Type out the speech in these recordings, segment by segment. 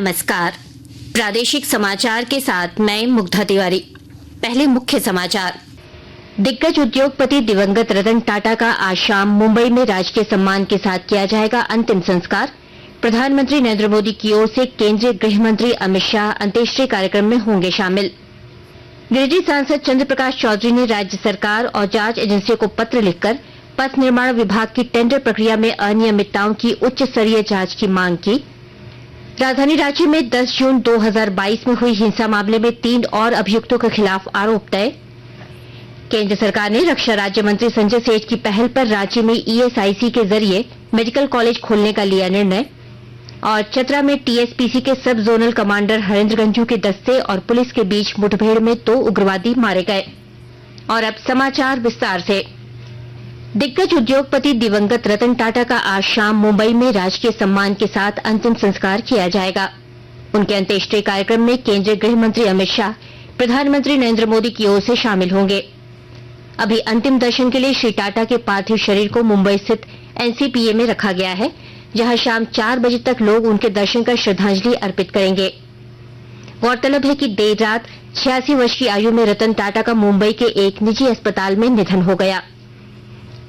नमस्कार। प्रादेशिक समाचार के साथ मैं मुग्धा तिवारी। पहले मुख्य समाचार। दिग्गज उद्योगपति दिवंगत रतन टाटा का आज शाम मुंबई में राजकीय सम्मान के साथ किया जाएगा अंतिम संस्कार। प्रधानमंत्री नरेंद्र मोदी की ओर से केंद्रीय गृह मंत्री अमित शाह अंत्येष्टि कार्यक्रम में होंगे शामिल। गिरिडीह सांसद चंद्र प्रकाश चौधरी ने राज्य सरकार और जांच एजेंसियों को पत्र लिखकर पथ निर्माण विभाग की टेंडर प्रक्रिया में अनियमितताओं की उच्च स्तरीय जांच की मांग की। राजधानी रांची में 10 जून 2022 में हुई हिंसा मामले में 3 और अभियुक्तों के खिलाफ आरोप तय। केंद्र सरकार ने रक्षा राज्य मंत्री संजय सेठ की पहल पर रांची में ईएसआईसी के जरिए मेडिकल कॉलेज खोलने का लिया निर्णय। और चतरा में टीएसपीसी के सब जोनल कमांडर हरेंद्र गंजू के दस्ते और पुलिस के बीच मुठभेड़ में 2 उग्रवादी मारे गए। और अब समाचार विस्तार से। दिग्गज उद्योगपति दिवंगत रतन टाटा का आज शाम मुंबई में राजकीय सम्मान के साथ अंतिम संस्कार किया जाएगा। उनके अंत्येष्टि कार्यक्रम में केंद्रीय गृह मंत्री अमित शाह प्रधानमंत्री नरेंद्र मोदी की ओर से शामिल होंगे। अभी अंतिम दर्शन के लिए श्री टाटा के पार्थिव शरीर को मुंबई स्थित एनसीपीए में रखा गया है, जहां शाम 4 बजे तक लोग उनके दर्शन कर श्रद्धांजलि अर्पित करेंगे। गौरतलब है कि देर रात 86 वर्ष की आयु में रतन टाटा का मुंबई के एक निजी अस्पताल में निधन हो गया।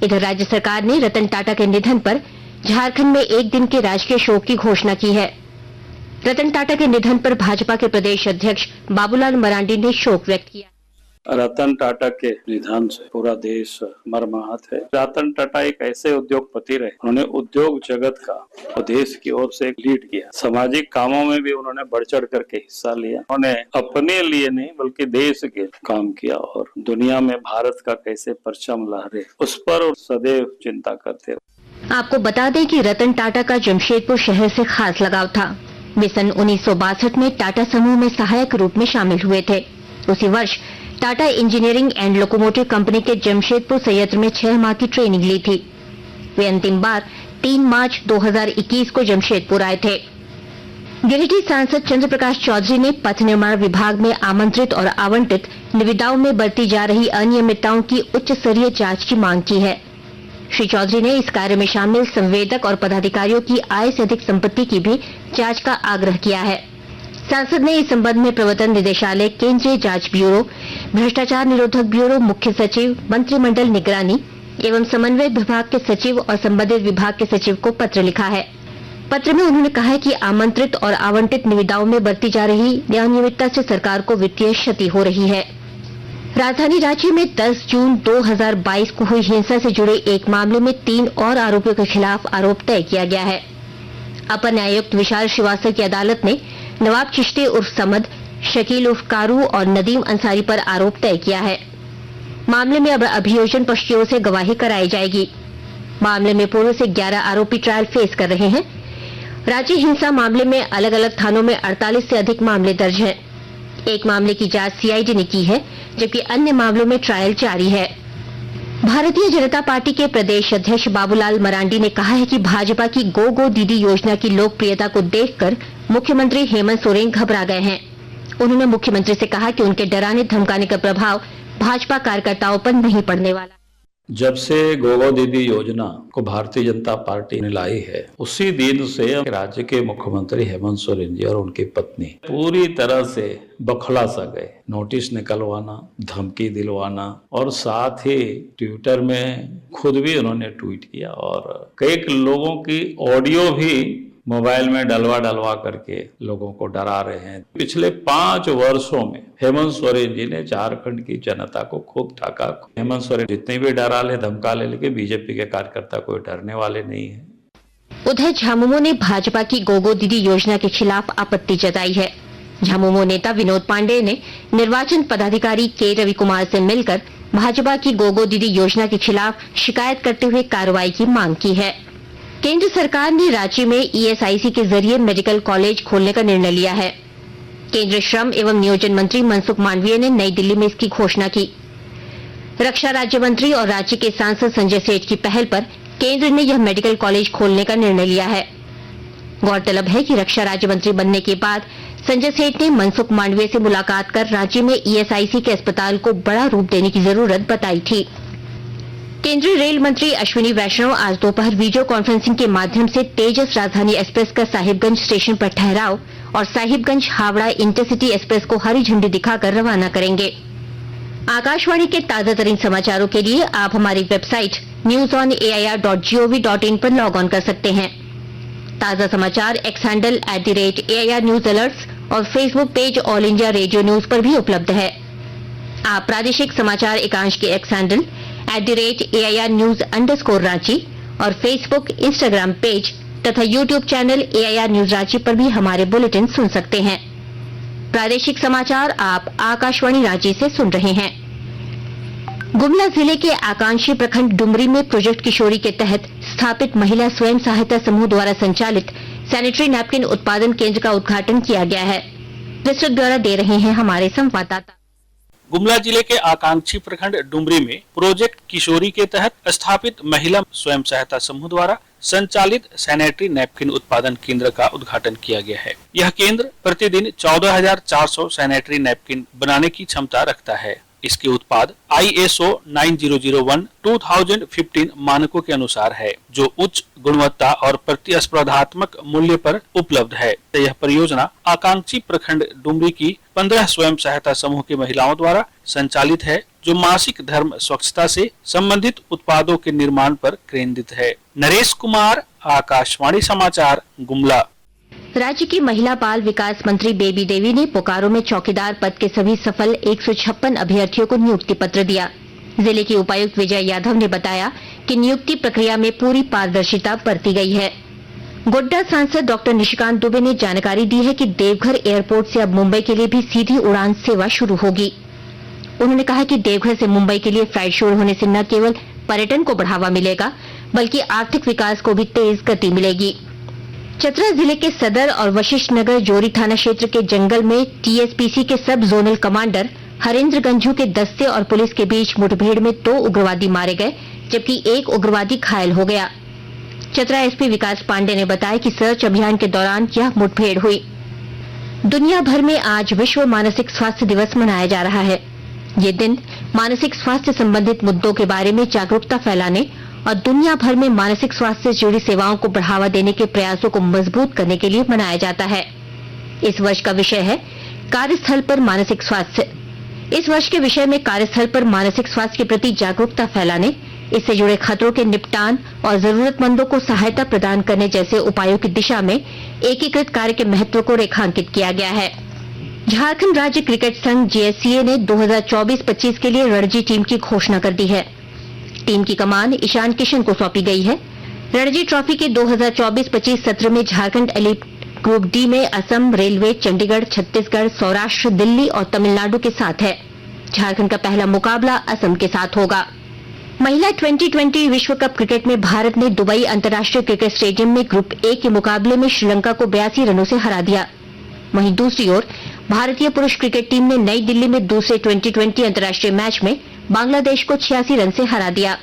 इधर राज्य सरकार ने रतन टाटा के निधन पर झारखंड में 1 दिन के राजकीय शोक की घोषणा की है। रतन टाटा के निधन पर भाजपा के प्रदेश अध्यक्ष बाबूलाल मरांडी ने शोक व्यक्त किया। रतन टाटा के निधन से पूरा देश मर्माहत है। रतन टाटा एक ऐसे उद्योगपति रहे, उन्होंने उद्योग जगत का और देश की ओर से लीड किया। सामाजिक कामों में भी उन्होंने बढ़ चढ़ करके हिस्सा लिया। उन्होंने अपने लिए नहीं बल्कि देश के काम किया और दुनिया में भारत का कैसे परचम लहरे उस पर सदैव चिंता करते रहे। आपको बता दें कि रतन टाटा का जमशेदपुर शहर से खास लगाव था। वे सन 1962 में टाटा समूह में सहायक रूप में शामिल हुए थे। उसी वर्ष Tata engineering and locomotive company के जमशेदपुर संयंत्र में 6 माह की ट्रेनिंग ली थी। वे अंतिम बार 3 मार्च 2021 को जमशेदपुर आए थे। गिरिडीह सांसद चंद्र प्रकाश चौधरी ने पथ निर्माण विभाग में आमंत्रित और आवंटित निविदाओं में बरती जा रही अनियमितताओं की उच्च स्तरीय जांच की मांग की है। श्री चौधरी ने इस कार्य में शामिल संवेदक और पदाधिकारियों की आय से अधिक संपत्ति की भी जांच का आग्रह किया है। सांसद ने इस संबंध में प्रवर्तन निदेशालय, केंद्रीय जांच ब्यूरो, भ्रष्टाचार निरोधक ब्यूरो, मुख्य सचिव, मंत्रिमंडल निगरानी एवं समन्वय विभाग के सचिव और संबंधित विभाग के सचिव को पत्र लिखा है। पत्र में उन्होंने कहा है कि आमंत्रित और आवंटित निविदाओं में बरती जा रही अनियमितता से सरकार को वित्तीय क्षति हो रही है। राजधानी रांची में 10 जून 2022 को हुई हिंसा से जुड़े एक मामले में 3 और आरोपियों के खिलाफ आरोप तय किया गया है। अपर न्यायायुक्त विशाल श्रीवास्तव की अदालत ने नवाब चिश्ती उर्फ समद, शकील उर्फ कारू और नदीम अंसारी पर आरोप तय किया है। मामले में अब अभियोजन पक्ष की ओर से गवाही कराई जाएगी। मामले में पूर्व से 11 आरोपी ट्रायल फेस कर रहे हैं। रांची हिंसा मामले में अलग अलग थानों में 48 से अधिक मामले दर्ज हैं। एक मामले की जांच सीआईडी ने की है, जबकि अन्य मामलों में ट्रायल जारी है। भारतीय जनता पार्टी के प्रदेश अध्यक्ष बाबूलाल मरांडी ने कहा है कि भाजपा की गो गो दीदी योजना की लोकप्रियता को देखकर मुख्यमंत्री हेमंत सोरेन घबरा गए हैं। उन्होंने मुख्यमंत्री से कहा कि उनके डराने धमकाने का प्रभाव भाजपा कार्यकर्ताओं पर नहीं पड़ने वाला। जब से गोगो दीदी योजना को भारतीय जनता पार्टी ने लाई है, उसी दिन से राज्य के मुख्यमंत्री हेमंत सोरेन जी और उनकी पत्नी पूरी तरह से बौखला सा गए। नोटिस निकलवाना, धमकी दिलवाना और साथ ही ट्विटर में खुद भी उन्होंने ट्वीट किया और कई लोगों की ऑडियो भी मोबाइल में डलवा करके लोगों को डरा रहे हैं। पिछले 5 वर्षों में हेमंत सोरेन जी ने झारखंड की जनता को खूब ठगा। हेमंत सोरेन जितने भी डरा ले धमका ले, लेकिन बीजेपी के कार्यकर्ता कोई डरने वाले नहीं है। उधर झामुमो ने भाजपा की गोगो दीदी योजना के खिलाफ आपत्ति जताई है। झामुमो नेता विनोद पांडे ने निर्वाचन पदाधिकारी के रवि कुमार से मिलकर भाजपा की गोगो दीदी योजना के खिलाफ शिकायत करते हुए कार्रवाई की मांग की है। केंद्र सरकार ने रांची में ईएसआईसी के जरिए मेडिकल कॉलेज खोलने का निर्णय लिया है। केंद्रीय श्रम एवं नियोजन मंत्री मनसुख मांडविया ने नई दिल्ली में इसकी घोषणा की। रक्षा राज्य मंत्री और रांची के सांसद संजय सेठ की पहल पर केंद्र ने यह मेडिकल कॉलेज खोलने का निर्णय लिया है। गौरतलब है कि रक्षा राज्य मंत्री बनने के बाद संजय सेठ ने मनसुख मांडविया से मुलाकात कर रांची में ईएसआईसी के अस्पताल को बड़ा रूप देने की जरूरत बताई थी। केंद्रीय रेल मंत्री अश्विनी वैष्णव आज दोपहर वीडियो कॉन्फ्रेंसिंग के माध्यम से तेजस राजधानी एक्सप्रेस का साहिबगंज स्टेशन पर ठहराव और साहिबगंज हावड़ा इंटरसिटी एक्सप्रेस को हरी झंडी दिखाकर रवाना करेंगे। आकाशवाणी के ताजा तरीन समाचारों के लिए आप हमारी वेबसाइट newsonair.gov.in पर लॉग ऑन कर सकते हैं। ताजा समाचार X handle @AIR news alerts और Facebook page All India Radio News पर भी उपलब्ध है। आप प्रादेशिक समाचार एकांश के X handle @AIR news _Ranchi और फेसबुक, इंस्टाग्राम पेज तथा YouTube channel AIR news Ranchi पर भी हमारे बुलेटिन सुन सकते हैं। प्रादेशिक समाचार आप आकाशवाणी रांची से सुन रहे हैं। गुमला जिले के आकांक्षी प्रखंड डुमरी में प्रोजेक्ट किशोरी के तहत स्थापित महिला स्वयं सहायता समूह द्वारा संचालित सैनिटरी नैपकिन उत्पादन केंद्र का उद्घाटन किया गया है। विस्तृत ब्यौरा दे रहे हैं हमारे संवाददाता। गुमला जिले के आकांक्षी प्रखंड डुमरी में प्रोजेक्ट किशोरी के तहत स्थापित महिला स्वयं सहायता समूह द्वारा संचालित सैनिटरी नैपकिन उत्पादन केंद्र का उद्घाटन किया गया है। यह केंद्र प्रतिदिन 14,400 सैनिटरी नैपकिन बनाने की क्षमता रखता है। इसके उत्पाद ISO 9001:2015 मानकों के अनुसार है, जो उच्च गुणवत्ता और प्रतिस्पर्धात्मक मूल्य पर उपलब्ध है। यह परियोजना आकांक्षी प्रखंड डुमरी की 15 स्वयं सहायता समूह की महिलाओं द्वारा संचालित है, जो मासिक धर्म स्वच्छता से संबंधित उत्पादों के निर्माण पर केंद्रित है। नरेश कुमार, आकाशवाणी समाचार, गुमला। राज्य की महिला बाल विकास मंत्री बेबी देवी ने बोकारो में चौकीदार पद के सभी सफल 156 अभ्यर्थियों को नियुक्ति पत्र दिया। जिले की उपायुक्त विजय यादव ने बताया कि नियुक्ति प्रक्रिया में पूरी पारदर्शिता बरती गई है। गोड्डा सांसद डॉक्टर निशिकांत दुबे ने जानकारी दी है कि देवघर एयरपोर्ट से अब मुंबई के लिए भी सीधी उड़ान सेवा शुरू होगी। उन्होंने कहा कि देवघर से मुंबई के लिए फ्लाइट शुरू होने से न केवल पर्यटन को बढ़ावा मिलेगा, बल्कि आर्थिक विकास को भी तेज गति मिलेगी। चतरा जिले के सदर और वशिष्ठ नगर जोरी थाना क्षेत्र के जंगल में TSPC के सब जोनल कमांडर हरेंद्र गंझू के दस्ते और पुलिस के बीच मुठभेड़ में 2 उग्रवादी मारे गए, जबकि 1 उग्रवादी घायल हो गया। चतरा SP विकास पांडे ने बताया कि सर्च अभियान के दौरान यह मुठभेड़ हुई। दुनिया भर में आज विश्व मानसिक स्वास्थ्य दिवस मनाया जा रहा है। ये दिन मानसिक स्वास्थ्य संबंधित मुद्दों के बारे में जागरूकता फैलाने और दुनिया भर में मानसिक स्वास्थ्य से जुड़ी सेवाओं को बढ़ावा देने के प्रयासों को मजबूत करने के लिए मनाया जाता है। इस वर्ष का विषय है कार्यस्थल पर मानसिक स्वास्थ्य। इस वर्ष के विषय में कार्यस्थल पर मानसिक स्वास्थ्य के प्रति जागरूकता फैलाने, इससे जुड़े खतरों के निपटान और जरूरतमंदों को सहायता प्रदान करने जैसे उपायों की दिशा में एकीकृत कार्य के महत्व को रेखांकित किया गया है। झारखंड राज्य क्रिकेट संघ JSCA ने 2024-25 के लिए रणजी टीम की घोषणा कर दी है। टीम की कमान ईशान किशन को सौंपी गई है। रणजी ट्रॉफी के 2024-25 सत्र में झारखंड एलीट ग्रुप D में असम, रेलवे, चंडीगढ़, छत्तीसगढ़, सौराष्ट्र, दिल्ली और तमिलनाडु के साथ है। झारखंड का पहला मुकाबला असम के साथ होगा। महिला 2020 विश्व कप क्रिकेट में भारत ने दुबई अंतर्राष्ट्रीय क्रिकेट स्टेडियम में ग्रुप A के मुकाबले में श्रीलंका को 82 रनों से हरा दिया। वहीं दूसरी ओर भारतीय पुरुष क्रिकेट टीम ने नई दिल्ली में दूसरे 2020 अंतर्राष्ट्रीय मैच में बांग्लादेश को 86 रन से हरा दिया।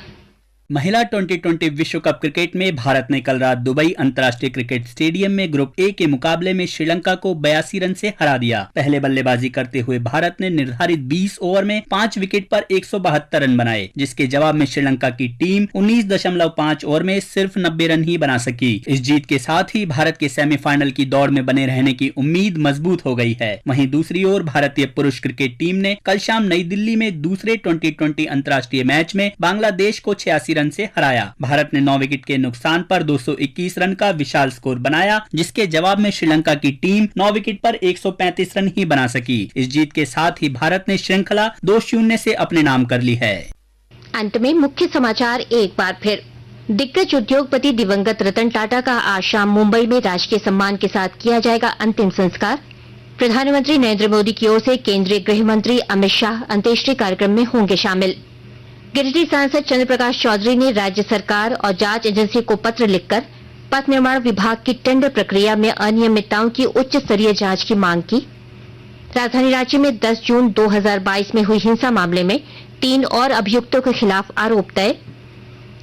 महिला 2020 विश्व कप क्रिकेट में भारत ने कल रात दुबई अंतर्राष्ट्रीय क्रिकेट स्टेडियम में ग्रुप A के मुकाबले में श्रीलंका को 82 रन से हरा दिया। पहले बल्लेबाजी करते हुए भारत ने निर्धारित 20 ओवर में 5 विकेट पर 172 रन बनाए, जिसके जवाब में श्रीलंका की टीम 19.5 ओवर में सिर्फ 90 रन ही बना सकी। इस जीत के साथ ही भारत के सेमीफाइनल की दौड़ में बने रहने की उम्मीद मजबूत हो गई है। वहीं दूसरी ओर भारतीय पुरुष क्रिकेट टीम ने कल शाम नई दिल्ली में दूसरे 2020 अंतर्राष्ट्रीय मैच में बांग्लादेश को 86 रन से हराया। भारत ने 9 विकेट के नुकसान पर 221 रन का विशाल स्कोर बनाया, जिसके जवाब में श्रीलंका की टीम 9 विकेट पर 135 रन ही बना सकी। इस जीत के साथ ही भारत ने श्रृंखला 2-0 से अपने नाम कर ली है। अंत में मुख्य समाचार एक बार फिर। दिग्गज उद्योगपति दिवंगत रतन टाटा का आज शाम मुंबई में राजकीय सम्मान के साथ किया जाएगा अंतिम संस्कार। प्रधानमंत्री नरेंद्र मोदी की ओर से केंद्रीय गृह मंत्री अमित शाह अंत्येष्टि कार्यक्रम में होंगे शामिल। गिरिडीह सांसद चंद्र प्रकाश चौधरी ने राज्य सरकार और जांच एजेंसी को पत्र लिखकर पथ निर्माण विभाग की टेंडर प्रक्रिया में अनियमितताओं की उच्च स्तरीय जांच की मांग की। राजधानी रांची में 10 जून 2022 में हुई हिंसा मामले में 3 और अभियुक्तों के खिलाफ आरोप तय।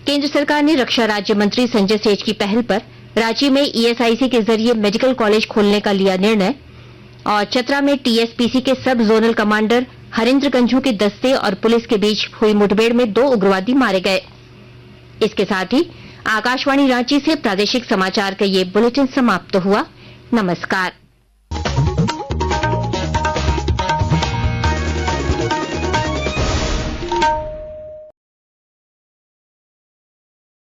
केंद्र सरकार ने रक्षा राज्य मंत्री संजय सेठ की पहल पर रांची में ESIC के जरिए मेडिकल कॉलेज खोलने का लिया निर्णय। और चतरा में TSPC के सब जोनल कमांडर हरेंद्र गंझू के दस्ते और पुलिस के बीच हुई मुठभेड़ में 2 उग्रवादी मारे गए। इसके साथ ही आकाशवाणी रांची से प्रादेशिक समाचार का ये बुलेटिन समाप्त हुआ। नमस्कार।